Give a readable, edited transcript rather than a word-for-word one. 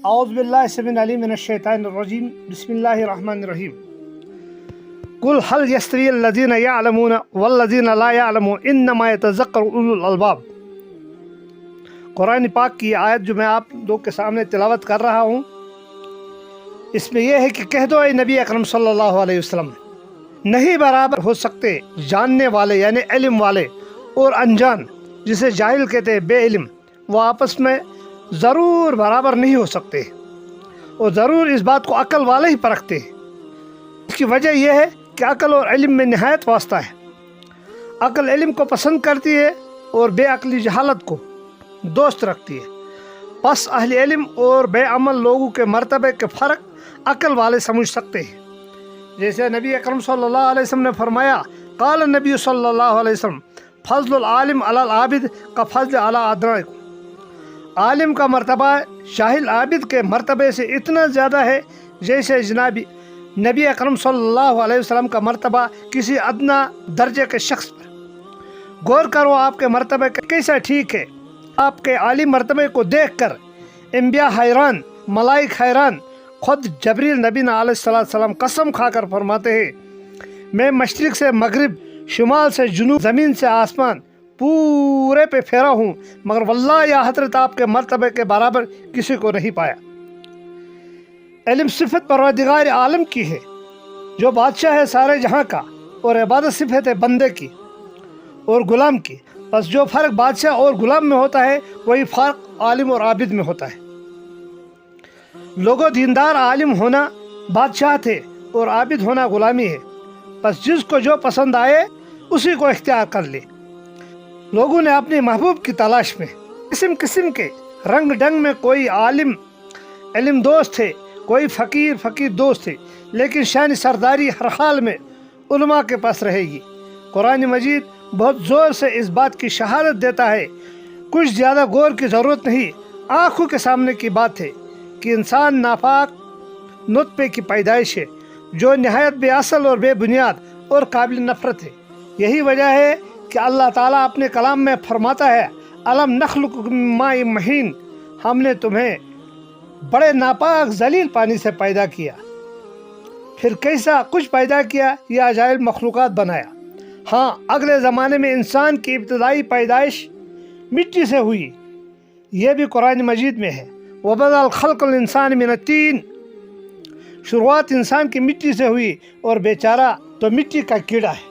اعوذ باللہ السمیع العلیم من الشیطان الرجیم بسم اللہ الرحمن الرحیم قل هل يستوي الذين يعلمون والذين لا يعلمون انما يتذكر اولو الالباب۔ قرآن پاک کی آیت جو میں آپ لوگ کے سامنے تلاوت کر رہا ہوں، اس میں یہ ہے کہ کہہ دو اے نبی اکرم صلی اللہ علیہ وسلم، نہیں برابر ہو سکتے جاننے والے یعنی علم والے اور انجان جسے جاہل کہتے ہیں، بے علم، وہ آپس میں ضرور برابر نہیں ہو سکتے، اور ضرور اس بات کو عقل والے ہی پرکھتے ہیں۔ اس کی وجہ یہ ہے کہ عقل اور علم میں نہایت واسطہ ہے۔ عقل علم کو پسند کرتی ہے اور بے عقلی جہالت کو دوست رکھتی ہے۔ پس اہل علم اور بے عمل لوگوں کے مرتبے کے فرق عقل والے سمجھ سکتے ہیں۔ جیسے نبی اکرم صلی اللہ علیہ وسلم نے فرمایا، قال النبی صلی اللہ علیہ وسلم فضل العالم علی العابد کا فضل علی ادناکم۔ عالم کا مرتبہ جاہل عابد کے مرتبے سے اتنا زیادہ ہے جیسے جناب نبی اکرم صلی اللہ علیہ وسلم کا مرتبہ کسی ادنا درجے کے شخص پر۔ غور کرو آپ کے مرتبے کیسا ٹھیک ہے۔ آپ کے عالی مرتبے کو دیکھ کر انبیاء حیران، ملائک حیران، خود جبریل نبی علیہ السلام قسم کھا کر فرماتے ہیں، میں مشرق سے مغرب، شمال سے جنوب، زمین سے آسمان پورے پہ پھیرا ہوں، مگر واللہ یا حضرت آپ کے مرتبے کے برابر کسی کو نہیں پایا۔ علم صفت پروردگار عالم کی ہے جو بادشاہ ہے سارے جہاں کا، اور عبادت صفت ہے بندے کی اور غلام کی۔ بس جو فرق بادشاہ اور غلام میں ہوتا ہے وہی فرق عالم اور عابد میں ہوتا ہے۔ لوگوں، دیندار عالم ہونا بادشاہ تھے اور عابد ہونا غلامی ہے۔ بس جس کو جو پسند آئے اسی کو اختیار کر لے۔ لوگوں نے اپنے محبوب کی تلاش میں قسم قسم کے رنگ ڈنگ میں، کوئی عالم علم دوست تھے، کوئی فقیر دوست تھے، لیکن شان سرداری ہر حال میں علماء کے پاس رہے گی۔ قرآن مجید بہت زور سے اس بات کی شہادت دیتا ہے، کچھ زیادہ غور کی ضرورت نہیں، آنکھوں کے سامنے کی بات ہے کہ انسان ناپاک نطفے کی پیدائش ہے جو نہایت بے اصل اور بے بنیاد اور قابل نفرت ہے۔ یہی وجہ ہے کہ اللہ تعالیٰ اپنے کلام میں فرماتا ہے، الم نخلقکم من ماء مہین، ہم نے تمہیں بڑے ناپاک ذلیل پانی سے پیدا کیا، پھر کیسا کچھ پیدا کیا، یہ عجائب مخلوقات بنایا۔ ہاں، اگلے زمانے میں انسان کی ابتدائی پیدائش مٹی سے ہوئی، یہ بھی قرآن مجید میں ہے، وَبَدَأَ الْخَلْقُ الْإِنسَانِ مِنَ الطِّينِ، شروعات انسان کی مٹی سے ہوئی، اور بیچارہ تو مٹی کا کیڑا ہے۔